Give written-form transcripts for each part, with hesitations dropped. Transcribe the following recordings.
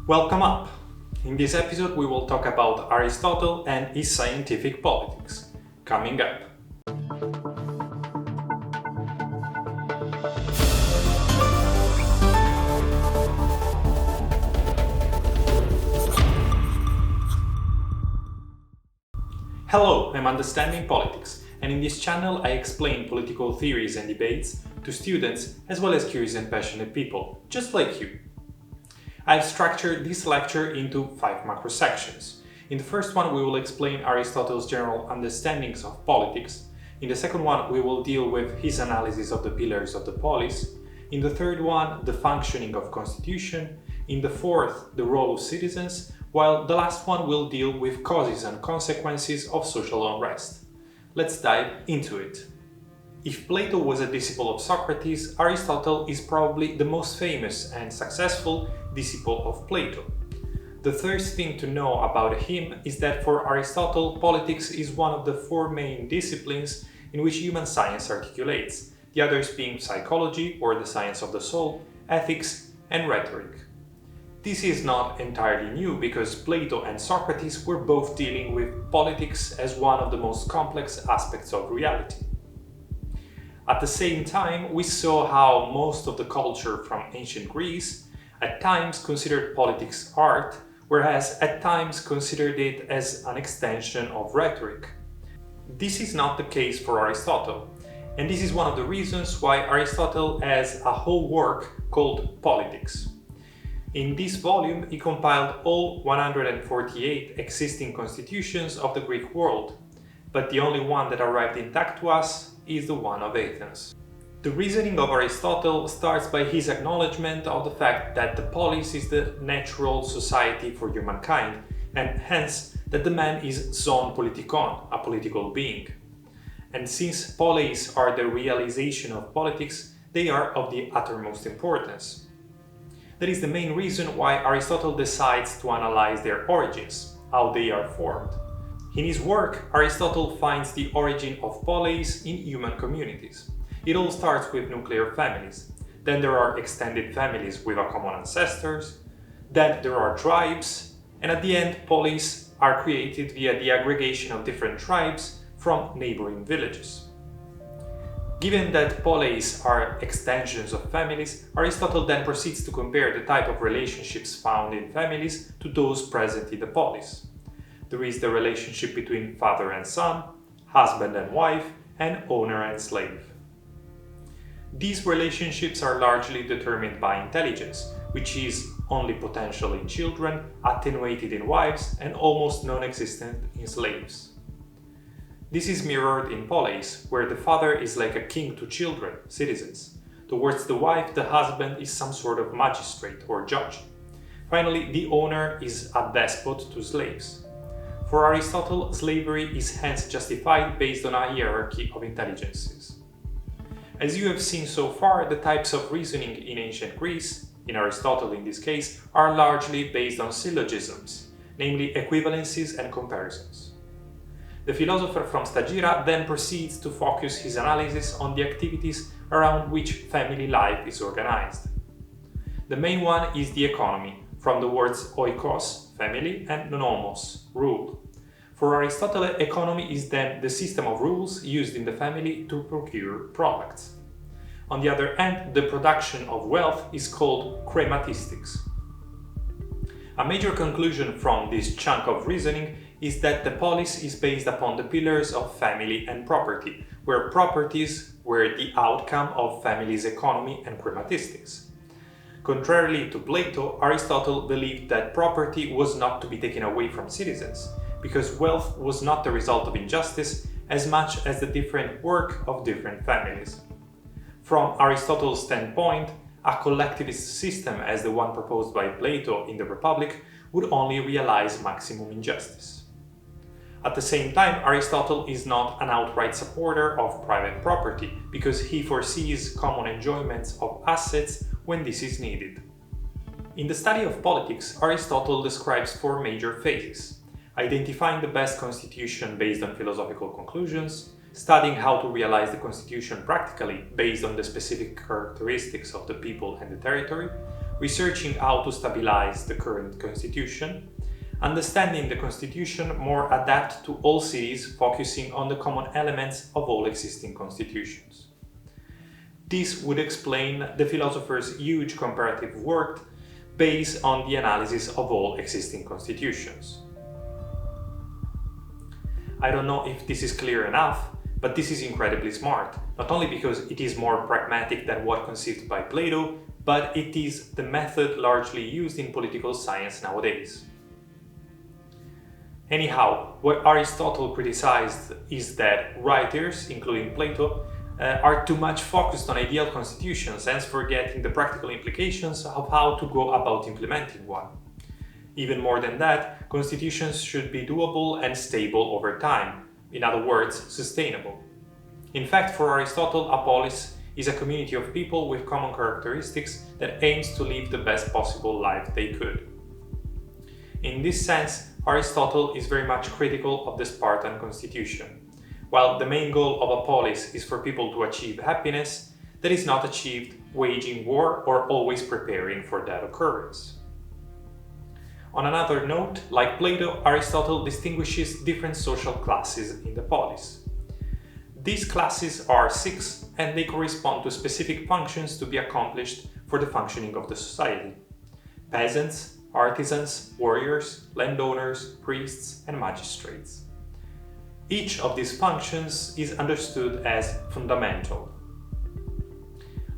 Welcome up! In this episode we will talk about Aristotle and his scientific politics. Coming up. Hello, I'm Understanding Politics, and in this channel I explain political theories and debates to students as well as curious and passionate people, just like you. I've structured this lecture into 5 macro sections. In the first one we will explain Aristotle's general understandings of politics. In the second one we will deal with his analysis of the pillars of the polis. In the third one, the functioning of constitution. In the fourth, the role of citizens, while the last one will deal with causes and consequences of social unrest. Let's dive into it. If Plato was a disciple of Socrates, Aristotle is probably the most famous and successful disciple of Plato. The first thing to know about him is that for Aristotle, politics is one of the 4 main disciplines in which human science articulates, the others being psychology, or the science of the soul, ethics, and rhetoric. This is not entirely new because Plato and Socrates were both dealing with politics as one of the most complex aspects of reality. At the same time, we saw how most of the culture from ancient Greece at times considered politics art, whereas at times considered it as an extension of rhetoric. This is not the case for Aristotle, and this is one of the reasons why Aristotle has a whole work called Politics. In this volume, he compiled all 148 existing constitutions of the Greek world, but the only one that arrived intact to us is the one of Athens. The reasoning of Aristotle starts by his acknowledgement of the fact that the polis is the natural society for humankind, and hence that the man is zoon politikon, a political being. And since polis are the realization of politics, they are of the uttermost importance. That is the main reason why Aristotle decides to analyze their origins, how they are formed. In his work, Aristotle finds the origin of polis in human communities. It all starts with nuclear families. Then there are extended families with a common ancestors. Then there are tribes. And at the end, polis are created via the aggregation of different tribes from neighboring villages. Given that polis are extensions of families, Aristotle then proceeds to compare the type of relationships found in families to those present in the polis. There is the relationship between father and son, husband and wife, and owner and slave. These relationships are largely determined by intelligence, which is only potential in children, attenuated in wives, and almost non-existent in slaves. This is mirrored in polis, where the father is like a king to children, citizens. Towards the wife, the husband is some sort of magistrate or judge. Finally, the owner is a despot to slaves. For Aristotle, slavery is hence justified based on a hierarchy of intelligences. As you have seen so far, the types of reasoning in ancient Greece, in Aristotle in this case, are largely based on syllogisms, namely equivalencies and comparisons. The philosopher from Stagira then proceeds to focus his analysis on the activities around which family life is organized. The main one is the economy, from the words oikos, family, and nomos, rule. For Aristotle, economy is then the system of rules used in the family to procure products. On the other hand, the production of wealth is called chrematistics. A major conclusion from this chunk of reasoning is that the polis is based upon the pillars of family and property, where properties were the outcome of family's economy and chrematistics. Contrarily to Plato, Aristotle believed that property was not to be taken away from citizens, because wealth was not the result of injustice as much as the different work of different families. From Aristotle's standpoint, a collectivist system as the one proposed by Plato in the Republic would only realize maximum injustice. At the same time, Aristotle is not an outright supporter of private property because he foresees common enjoyments of assets when this is needed. In the study of politics, Aristotle describes 4 major phases: identifying the best constitution based on philosophical conclusions, studying how to realize the constitution practically based on the specific characteristics of the people and the territory, researching how to stabilize the current constitution, understanding the constitution more adapt to all cities, focusing on the common elements of all existing constitutions. This would explain the philosopher's huge comparative work based on the analysis of all existing constitutions. I don't know if this is clear enough, but this is incredibly smart, not only because it is more pragmatic than what conceived by Plato, but it is the method largely used in political science nowadays. Anyhow, what Aristotle criticized is that writers, including Plato, are too much focused on ideal constitutions, hence forgetting the practical implications of how to go about implementing one. Even more than that, constitutions should be doable and stable over time, in other words, sustainable. In fact, for Aristotle, a polis is a community of people with common characteristics that aims to live the best possible life they could. In this sense, Aristotle is very much critical of the Spartan constitution. While the main goal of a polis is for people to achieve happiness, that is not achieved waging war or always preparing for that occurrence. On another note, like Plato, Aristotle distinguishes different social classes in the polis. These classes are 6 and they correspond to specific functions to be accomplished for the functioning of the society: peasants, artisans, warriors, landowners, priests, and magistrates. Each of these functions is understood as fundamental.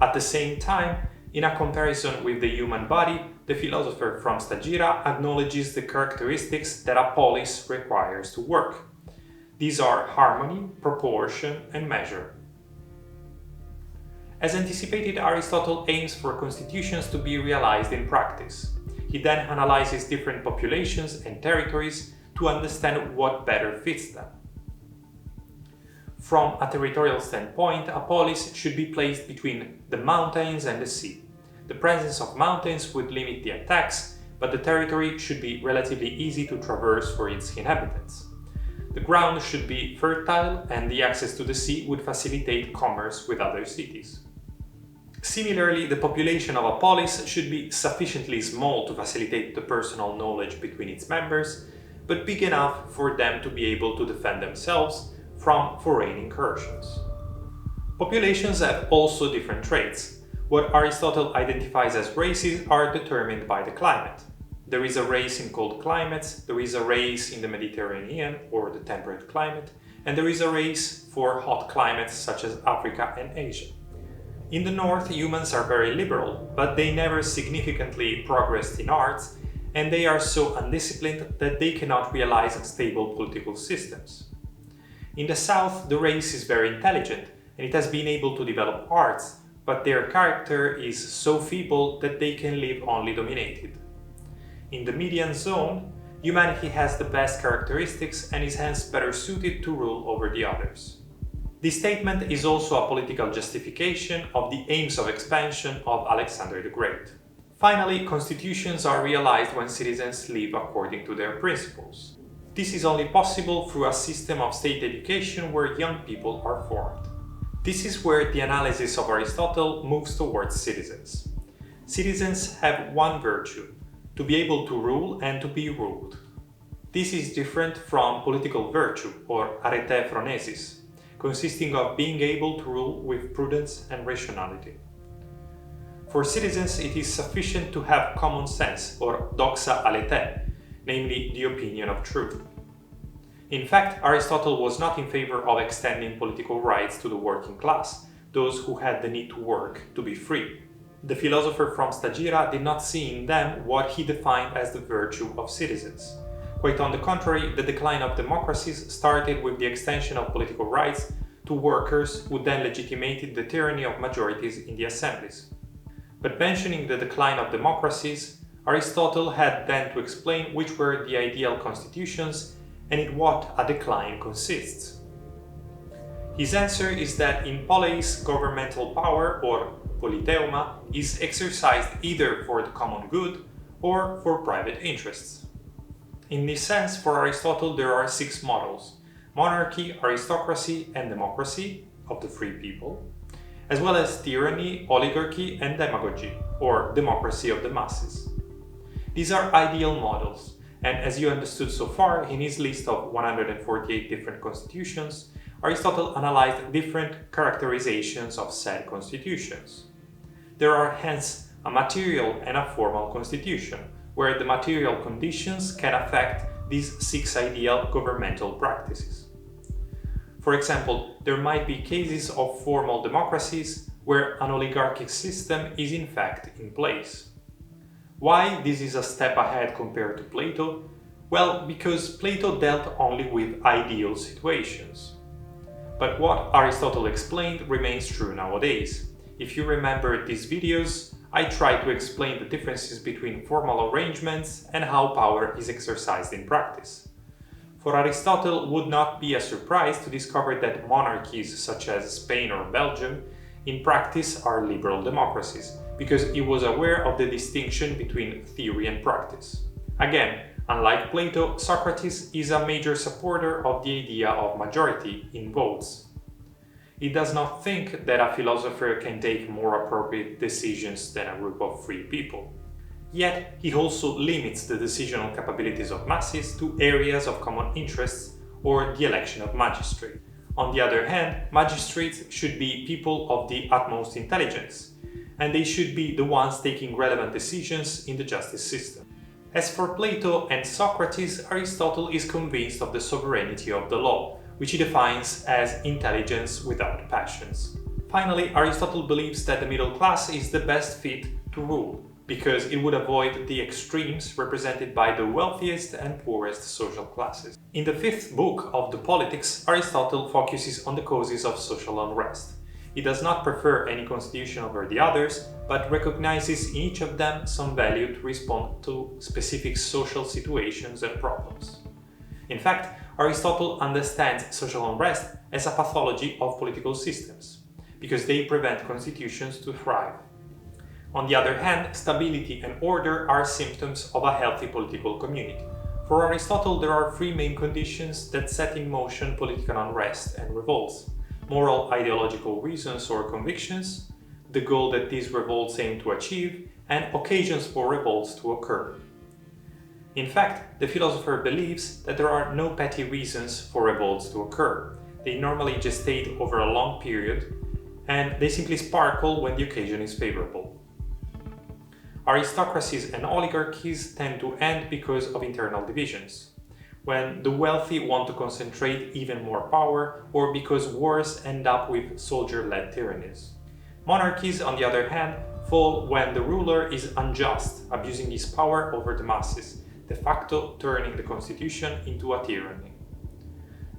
At the same time, in a comparison with the human body, the philosopher from Stagira acknowledges the characteristics that a polis requires to work. These are harmony, proportion, and measure. As anticipated, Aristotle aims for constitutions to be realized in practice. He then analyzes different populations and territories to understand what better fits them. From a territorial standpoint, a polis should be placed between the mountains and the sea. The presence of mountains would limit the attacks, but the territory should be relatively easy to traverse for its inhabitants. The ground should be fertile, and the access to the sea would facilitate commerce with other cities. Similarly, the population of a polis should be sufficiently small to facilitate the personal knowledge between its members, but big enough for them to be able to defend themselves from foreign incursions. Populations have also different traits. What Aristotle identifies as races are determined by the climate. There is a race in cold climates, there is a race in the Mediterranean or the temperate climate, and there is a race for hot climates such as Africa and Asia. In the north, humans are very liberal, but they never significantly progressed in arts, and they are so undisciplined that they cannot realize stable political systems. In the south, the race is very intelligent, and it has been able to develop arts, but their character is so feeble that they can live only dominated. In the median zone, humanity has the best characteristics and is hence better suited to rule over the others. This statement is also a political justification of the aims of expansion of Alexander the Great. Finally, constitutions are realized when citizens live according to their principles. This is only possible through a system of state education where young people are formed. This is where the analysis of Aristotle moves towards citizens. Citizens have one virtue: to be able to rule and to be ruled. This is different from political virtue, or arete phronesis, consisting of being able to rule with prudence and rationality. For citizens, it is sufficient to have common sense, or doxa alete, namely the opinion of truth. In fact, Aristotle was not in favor of extending political rights to the working class, those who had the need to work to be free. The philosopher from Stagira did not see in them what he defined as the virtue of citizens. Quite on the contrary, the decline of democracies started with the extension of political rights to workers, who then legitimated the tyranny of majorities in the assemblies. But mentioning the decline of democracies, Aristotle had then to explain which were the ideal constitutions and in what a decline consists. His answer is that in polis, governmental power, or politeuma, is exercised either for the common good or for private interests. In this sense, for Aristotle, there are 6 models: monarchy, aristocracy, and democracy of the free people, as well as tyranny, oligarchy, and demagogy or democracy of the masses. These are ideal models, and as you understood so far, in his list of 148 different constitutions, Aristotle analyzed different characterizations of said constitutions. There are hence a material and a formal constitution, where the material conditions can affect these 6 ideal governmental practices. For example, there might be cases of formal democracies where an oligarchic system is in fact in place. Why this is a step ahead compared to Plato? Well, because Plato dealt only with ideal situations. But what Aristotle explained remains true nowadays. If you remember these videos, I try to explain the differences between formal arrangements and how power is exercised in practice. For Aristotle, it would not be a surprise to discover that monarchies such as Spain or Belgium in practice are liberal democracies, because he was aware of the distinction between theory and practice. Again, unlike Plato, Socrates is a major supporter of the idea of majority in votes. He does not think that a philosopher can take more appropriate decisions than a group of free people. Yet, he also limits the decisional capabilities of masses to areas of common interests or the election of magistrates. On the other hand, magistrates should be people of the utmost intelligence, and they should be the ones taking relevant decisions in the justice system. As for Plato and Socrates, Aristotle is convinced of the sovereignty of the law, which he defines as intelligence without passions. Finally, Aristotle believes that the middle class is the best fit to rule, because it would avoid the extremes represented by the wealthiest and poorest social classes. In the 5th book of the Politics, Aristotle focuses on the causes of social unrest. He does not prefer any constitution over the others, but recognizes in each of them some value to respond to specific social situations and problems. In fact, Aristotle understands social unrest as a pathology of political systems, because they prevent constitutions to thrive. On the other hand, stability and order are symptoms of a healthy political community. For Aristotle, there are 3 main conditions that set in motion political unrest and revolts: moral ideological reasons or convictions, the goal that these revolts aim to achieve, and occasions for revolts to occur. In fact, the philosopher believes that there are no petty reasons for revolts to occur. They normally gestate over a long period, and they simply sparkle when the occasion is favorable. Aristocracies and oligarchies tend to end because of internal divisions, when the wealthy want to concentrate even more power, or because wars end up with soldier-led tyrannies. Monarchies, on the other hand, fall when the ruler is unjust, abusing his power over the masses, de facto turning the constitution into a tyranny.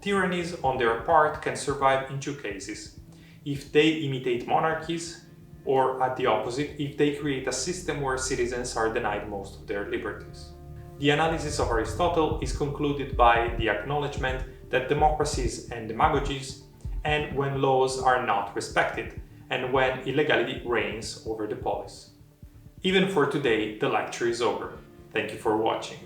Tyrannies, on their part, can survive in 2 cases: if they imitate monarchies, or at the opposite, if they create a system where citizens are denied most of their liberties. The analysis of Aristotle is concluded by the acknowledgement that democracies and demagogies end when laws are not respected, and when illegality reigns over the polis. Even for today, the lecture is over. Thank you for watching.